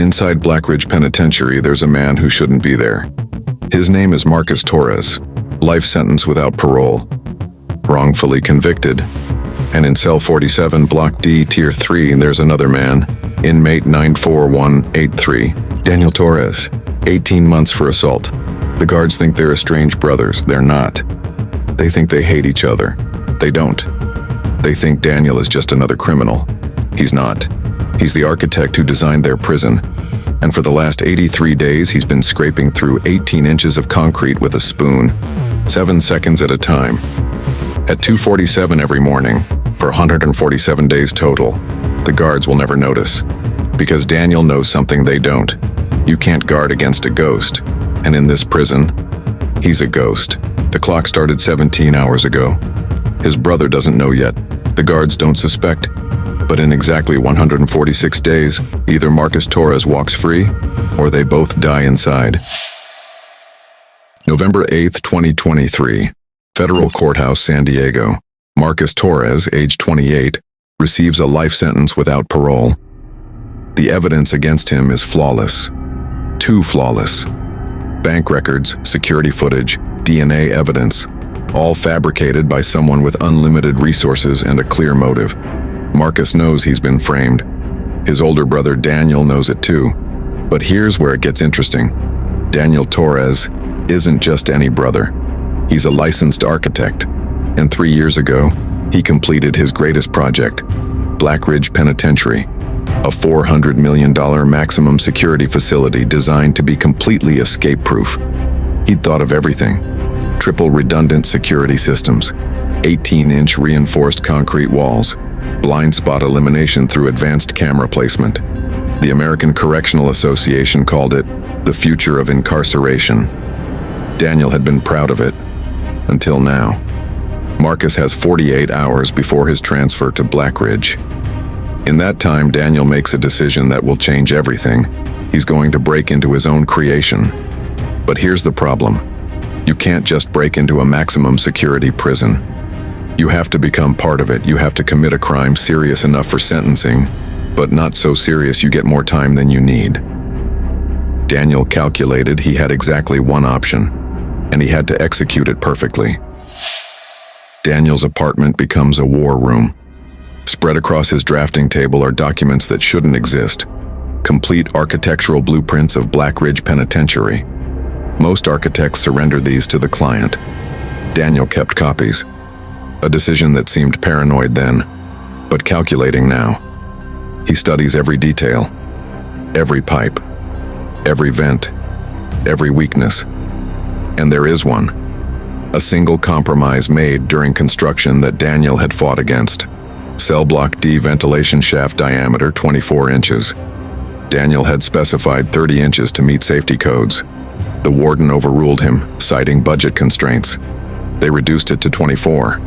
Inside Blackridge Penitentiary, there's a man who shouldn't be there. His name is Marcus Torres, life sentence without parole, wrongfully convicted. And in cell 47, Block D, Tier 3, there's another man, inmate 94183, Daniel Torres, 18 months for assault. The guards think they're estranged brothers. They're not. They think they hate each other. They don't. They think Daniel is just another criminal. He's not. He's the architect who designed their prison. And for the last 83 days, he's been scraping through 18 inches of concrete with a spoon, 7 seconds at a time. At 2:47 every morning, for 147 days total, the guards will never notice. Because Daniel knows something they don't. You can't guard against a ghost. And in this prison, he's a ghost. The clock started 17 hours ago. His brother doesn't know yet. The guards don't suspect. But in exactly 146 days, either Marcus Torres walks free, or they both die inside. November 8, 2023, Federal Courthouse, San Diego. Marcus Torres, age 28, receives a life sentence without parole. The evidence against him is flawless. Too flawless. Bank records, security footage, DNA evidence, all fabricated by someone with unlimited resources and a clear motive. Marcus knows he's been framed. His older brother Daniel knows it too. But here's where it gets interesting. Daniel Torres isn't just any brother. He's a licensed architect. And 3 years ago, he completed his greatest project, Blackridge Penitentiary, a $400 million maximum security facility designed to be completely escape-proof. He'd thought of everything. Triple redundant security systems, 18-inch reinforced concrete walls, blind spot elimination through advanced camera placement. The American Correctional Association called it the future of incarceration. Daniel had been proud of it, until now. Marcus has 48 hours before his transfer to Blackridge. In that time, Daniel makes a decision that will change everything. He's going to break into his own creation. But here's the problem. You can't just break into a maximum security prison. You have to become part of it. You have to commit a crime serious enough for sentencing, but not so serious you get more time than you need. Daniel calculated he had exactly one option, and he had to execute it perfectly. Daniel's apartment becomes a war room. Spread across his drafting table are documents that shouldn't exist. Complete architectural blueprints of Blackridge Penitentiary. Most architects surrender these to the client. Daniel kept copies. A decision that seemed paranoid then, but calculating now. He studies every detail, every pipe, every vent, every weakness. And there is one. A single compromise made during construction that Daniel had fought against. Cell block D ventilation shaft diameter 24 inches. Daniel had specified 30 inches to meet safety codes. The warden overruled him, citing budget constraints. They reduced it to 24.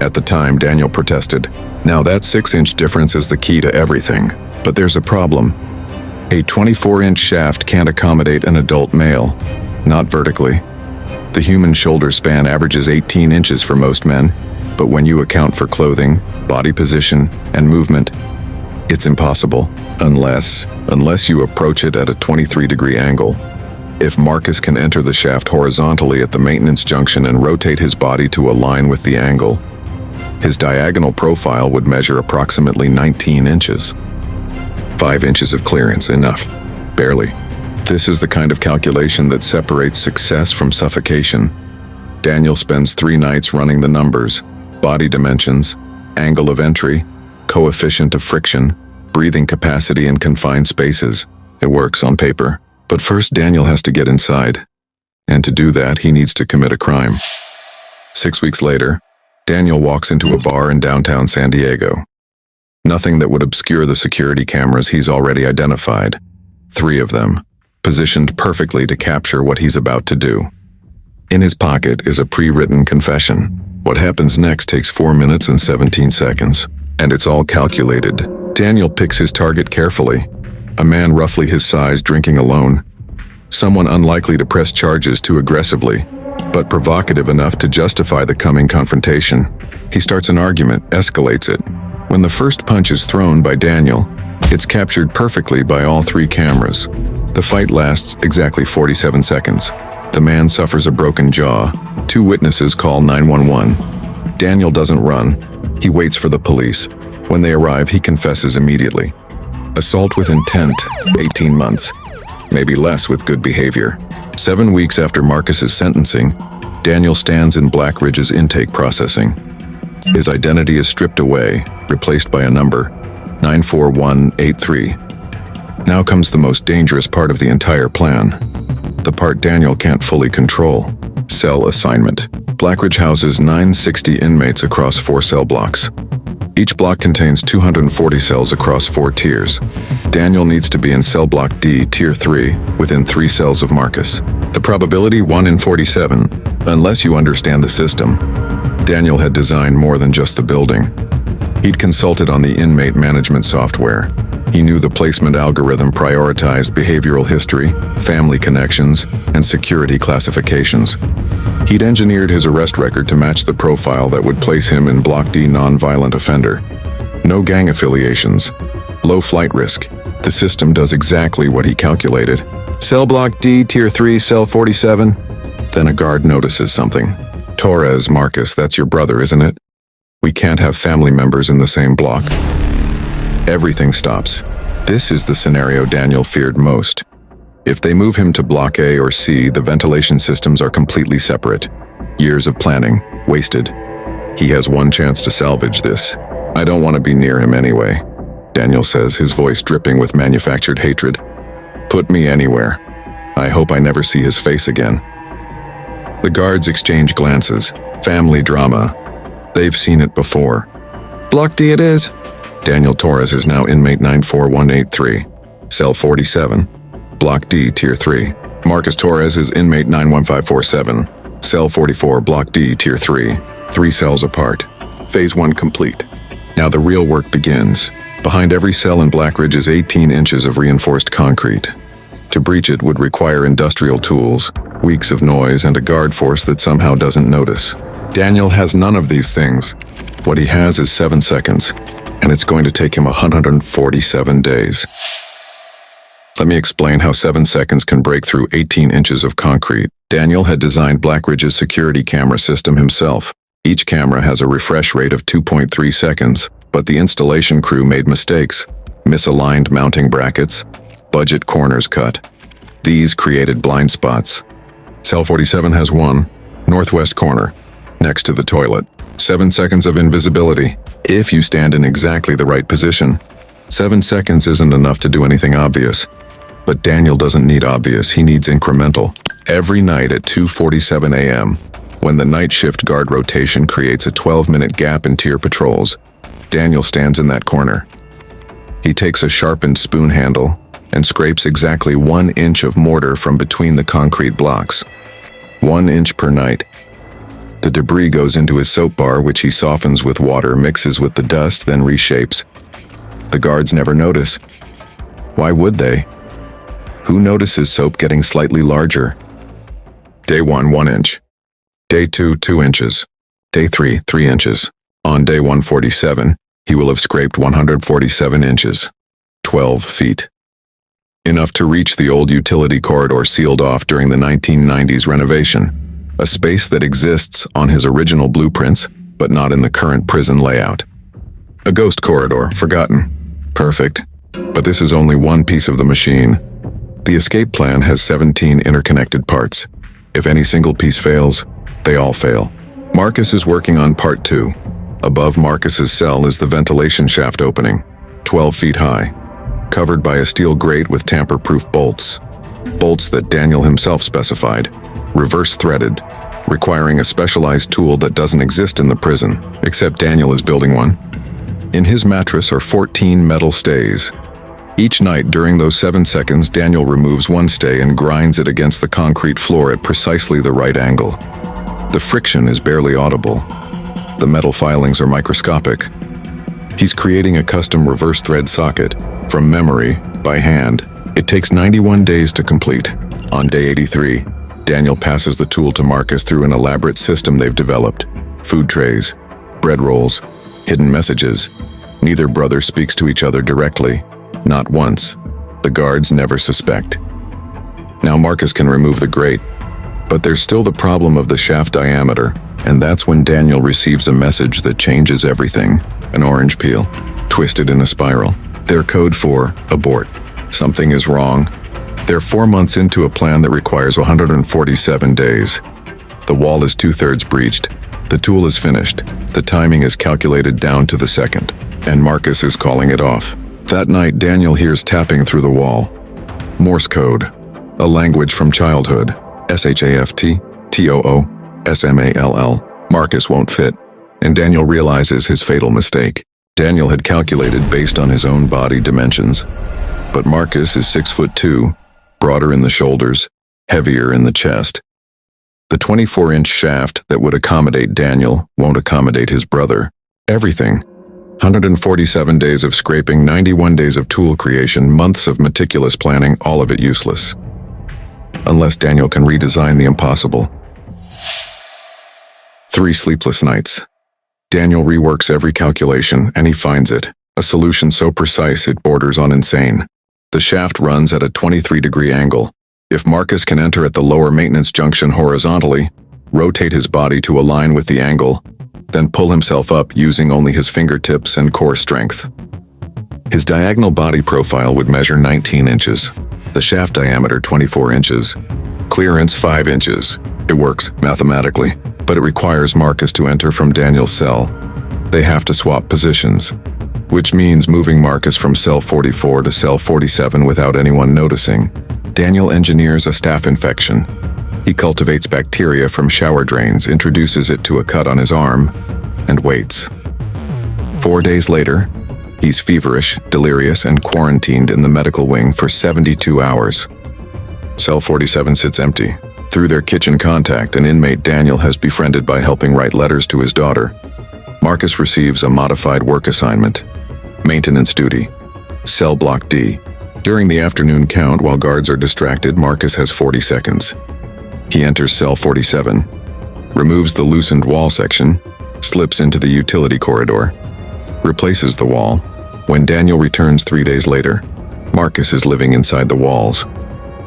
At the time, Daniel protested. Now that 6-inch difference is the key to everything. But there's a problem. A 24-inch shaft can't accommodate an adult male, not vertically. The human shoulder span averages 18 inches for most men, but when you account for clothing, body position, and movement, it's impossible, unless you approach it at a 23-degree angle. If Marcus can enter the shaft horizontally at the maintenance junction and rotate his body to align with the angle, his diagonal profile would measure approximately 19 inches. 5 inches of clearance, enough. Barely. This is the kind of calculation that separates success from suffocation. Daniel spends 3 nights running the numbers, body dimensions, angle of entry, coefficient of friction, breathing capacity in confined spaces. It works on paper. But first, Daniel has to get inside. And to do that, he needs to commit a crime. 6 weeks later, Daniel walks into a bar in downtown San Diego. Nothing that would obscure the security cameras he's already identified. 3 of them, positioned perfectly to capture what he's about to do. In his pocket is a pre-written confession. What happens next takes 4 minutes and 17 seconds, and it's all calculated. Daniel picks his target carefully. A man roughly his size drinking alone. Someone unlikely to press charges too aggressively, but provocative enough to justify the coming confrontation. He starts an argument, escalates it. When the first punch is thrown by Daniel, It's captured perfectly by all 3 cameras. The fight lasts exactly 47 seconds. The man suffers a broken jaw. 2 witnesses call 911. Daniel doesn't run. He waits for the police. When they arrive, he confesses immediately. Assault with intent, 18 months. Maybe less with good behavior. 7 weeks after Marcus's sentencing, Daniel stands in Blackridge's intake processing. His identity is stripped away, replaced by a number, 94183. Now comes the most dangerous part of the entire plan. The part Daniel can't fully control. Cell assignment. Blackridge houses 960 inmates across 4 cell blocks. Each block contains 240 cells across 4 tiers. Daniel needs to be in cell block D, tier 3, within 3 cells of Marcus. The probability 1 in 47, unless you understand the system. Daniel had designed more than just the building. He'd consulted on the inmate management software. He knew the placement algorithm prioritized behavioral history, family connections, and security classifications. He'd engineered his arrest record to match the profile that would place him in Block D non-violent offender. No gang affiliations. Low flight risk. The system does exactly what he calculated. Cell Block D, Tier 3, Cell 47. Then a guard notices something. Torres, Marcus, that's your brother, isn't it? We can't have family members in the same block. Everything stops. This is the scenario Daniel feared most. If they move him to Block A or C, the ventilation systems are completely separate. Years of planning, wasted. He has one chance to salvage this. I don't want to be near him anyway, Daniel says, his voice dripping with manufactured hatred. Put me anywhere. I hope I never see his face again. The guards exchange glances. Family drama. They've seen it before. Block D it is. Daniel Torres is now inmate 94183, cell 47. Block D, Tier 3. Marcus Torres is inmate 91547, cell 44, Block D, Tier 3. 3 cells apart. Phase 1 complete. Now the real work begins. Behind every cell in Blackridge is 18 inches of reinforced concrete. To breach it would require industrial tools, weeks of noise, and a guard force that somehow doesn't notice. Daniel has none of these things. What he has is 7 seconds, and it's going to take him 147 days. Let me explain how 7 seconds can break through 18 inches of concrete. Daniel had designed Blackridge's security camera system himself. Each camera has a refresh rate of 2.3 seconds, but the installation crew made mistakes. Misaligned mounting brackets, budget corners cut. These created blind spots. Cell 47 has one, northwest corner, next to the toilet. 7 seconds of invisibility, if you stand in exactly the right position. 7 seconds isn't enough to do anything obvious. But Daniel doesn't need obvious, he needs incremental. Every night at 2:47 a.m., when the night shift guard rotation creates a 12-minute gap in tier patrols, Daniel stands in that corner. He takes a sharpened spoon handle and scrapes exactly 1 inch of mortar from between the concrete blocks. 1 inch per night. The debris goes into his soap bar, which he softens with water, mixes with the dust, then reshapes. The guards never notice. Why would they? Who notices soap getting slightly larger? Day 1, 1 inch. Day 2, 2 inches. Day 3, 3 inches. On day 147, he will have scraped 147 inches. 12 feet. Enough to reach the old utility corridor sealed off during the 1990s renovation. A space that exists on his original blueprints, but not in the current prison layout. A ghost corridor, forgotten. Perfect. But this is only one piece of the machine. The escape plan has 17 interconnected parts. If any single piece fails, they all fail. Marcus is working on part 2. Above Marcus's cell is the ventilation shaft opening, 12 feet high, covered by a steel grate with tamper-proof bolts. Bolts that Daniel himself specified, reverse-threaded, requiring a specialized tool that doesn't exist in the prison, except Daniel is building one. In his mattress are 14 metal stays. Each night during those 7 seconds, Daniel removes one stay and grinds it against the concrete floor at precisely the right angle. The friction is barely audible. The metal filings are microscopic. He's creating a custom reverse thread socket, from memory, by hand. It takes 91 days to complete. On day 83, Daniel passes the tool to Marcus through an elaborate system they've developed. Food trays, bread rolls, hidden messages. Neither brother speaks to each other directly. Not once. The guards never suspect. Now Marcus can remove the grate, but there's still the problem of the shaft diameter, and that's when Daniel receives a message that changes everything. An orange peel, twisted in a spiral. Their code for abort. Something is wrong. They're 4 months into a plan that requires 147 days. The wall is 2/3 breached. The tool is finished. The timing is calculated down to the second, and Marcus is calling it off. That night, Daniel hears tapping through the wall. Morse code, a language from childhood. SHAFT, TOO, SMALL. Marcus won't fit, and Daniel realizes his fatal mistake. Daniel had calculated based on his own body dimensions, but Marcus is 6'2", broader in the shoulders, heavier in the chest. The 24-inch shaft that would accommodate Daniel won't accommodate his brother. Everything. 147 days of scraping, 91 days of tool creation, months of meticulous planning, all of it useless. Unless Daniel can redesign the impossible. 3 sleepless nights. Daniel reworks every calculation, and he finds it. A solution so precise it borders on insane. The shaft runs at a 23-degree angle. If Marcus can enter at the lower maintenance junction horizontally, rotate his body to align with the angle, then pull himself up using only his fingertips and core strength. His diagonal body profile would measure 19 inches. The shaft diameter 24 inches. Clearance 5 inches. It works mathematically, but it requires Marcus to enter from Daniel's cell. They have to swap positions, which means moving Marcus from cell 44 to cell 47 without anyone noticing. Daniel engineers a staph infection. He cultivates bacteria from shower drains, introduces it to a cut on his arm, and waits. 4 days later, he's feverish, delirious, and quarantined in the medical wing for 72 hours. Cell 47 sits empty. Through their kitchen contact, an inmate Daniel has befriended by helping write letters to his daughter. Marcus receives a modified work assignment. Maintenance duty. Cell block D. During the afternoon count, while guards are distracted, Marcus has 40 seconds. He enters cell 47, removes the loosened wall section, slips into the utility corridor, replaces the wall. When Daniel returns 3 days later, Marcus is living inside the walls.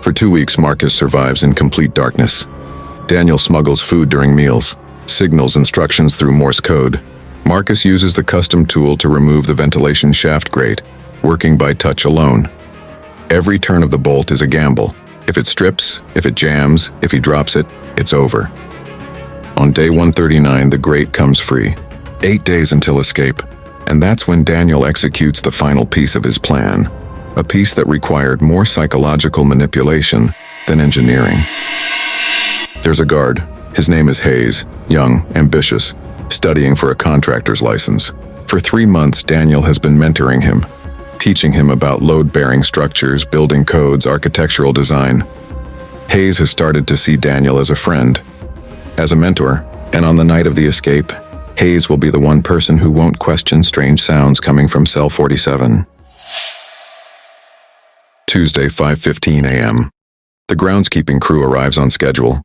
For 2 weeks, Marcus survives in complete darkness. Daniel smuggles food during meals, signals instructions through Morse code. Marcus uses the custom tool to remove the ventilation shaft grate, working by touch alone. Every turn of the bolt is a gamble. If it strips, if it jams, if he drops it, it's over. On day 139, the grate comes free. 8 days until escape, and that's when Daniel executes the final piece of his plan, a piece that required more psychological manipulation than engineering. There's a guard. His name is Hayes, young, ambitious, studying for a contractor's license. For 3 months, Daniel has been mentoring him, teaching him about load-bearing structures, building codes, architectural design. Hayes has started to see Daniel as a friend, as a mentor, and on the night of the escape, Hayes will be the one person who won't question strange sounds coming from cell 47. Tuesday, 5:15 a.m. The groundskeeping crew arrives on schedule.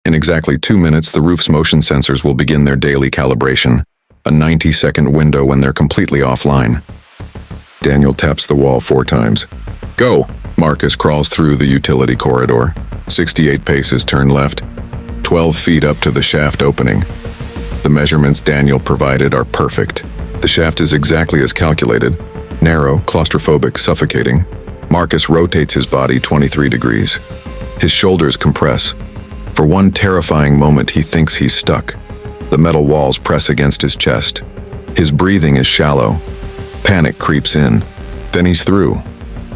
In exactly 2 minutes, the roof's motion sensors will begin their daily calibration, a 90-second window when they're completely offline. Daniel taps the wall 4 times. Go! Marcus crawls through the utility corridor. 68 paces turn left, 12 feet up to the shaft opening. The measurements Daniel provided are perfect. The shaft is exactly as calculated. Narrow, claustrophobic, suffocating. Marcus rotates his body 23 degrees. His shoulders compress. For one terrifying moment, he thinks he's stuck. The metal walls press against his chest. His breathing is shallow. Panic creeps in. Then he's through,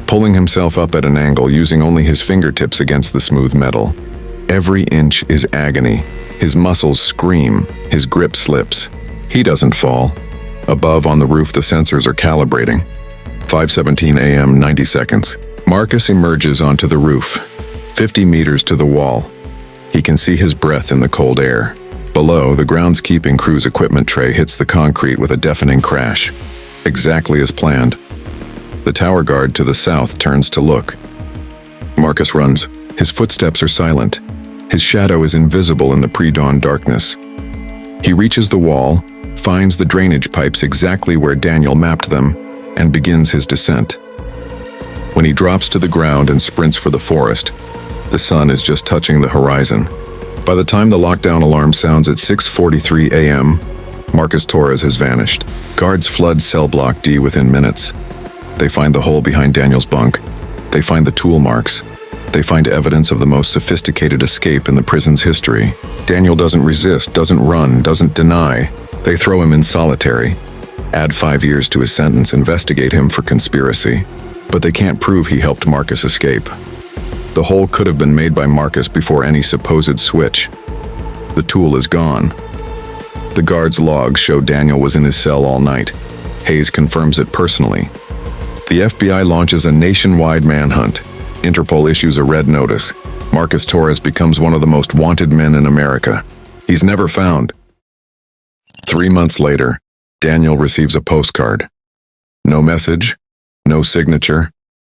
pulling himself up at an angle using only his fingertips against the smooth metal. Every inch is agony. His muscles scream. His grip slips. He doesn't fall. Above on the roof, the sensors are calibrating. 5:17 a.m., 90 seconds. Marcus emerges onto the roof, 50 meters to the wall. He can see his breath in the cold air. Below, the groundskeeping crew's equipment tray hits the concrete with a deafening crash. Exactly as planned. The tower guard to the south turns to look. Marcus runs. His footsteps are silent. His shadow is invisible in the pre-dawn darkness. He reaches the wall, finds the drainage pipes exactly where Daniel mapped them, and begins his descent. When he drops to the ground and sprints for the forest, the sun is just touching the horizon. By the time the lockdown alarm sounds at 6:43 a.m., Marcus Torres has vanished. Guards flood cell block D within minutes. They find the hole behind Daniel's bunk. They find the tool marks. They find evidence of the most sophisticated escape in the prison's history. Daniel doesn't resist, doesn't run, doesn't deny. They throw him in solitary, add 5 years to his sentence, investigate him for conspiracy. But they can't prove he helped Marcus escape. The hole could have been made by Marcus before any supposed switch. The tool is gone. The guard's logs show Daniel was in his cell all night. Hayes confirms it personally. The FBI launches a nationwide manhunt. Interpol issues a red notice. Marcus Torres becomes one of the most wanted men in America. He's never found. 3 months later, Daniel receives a postcard. No message, no signature,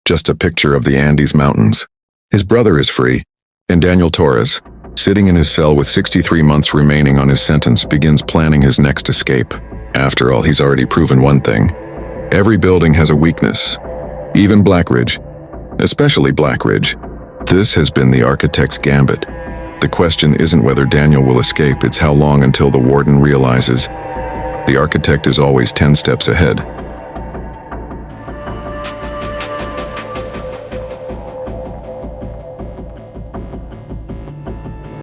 just a picture of the Andes Mountains. His brother is free, and Daniel Torres, sitting in his cell with 63 months remaining on his sentence, begins planning his next escape. After all, he's already proven one thing. Every building has a weakness. Even Blackridge. Especially Blackridge. This has been the architect's gambit. The question isn't whether Daniel will escape, it's how long until the warden realizes the architect is always 10 steps ahead.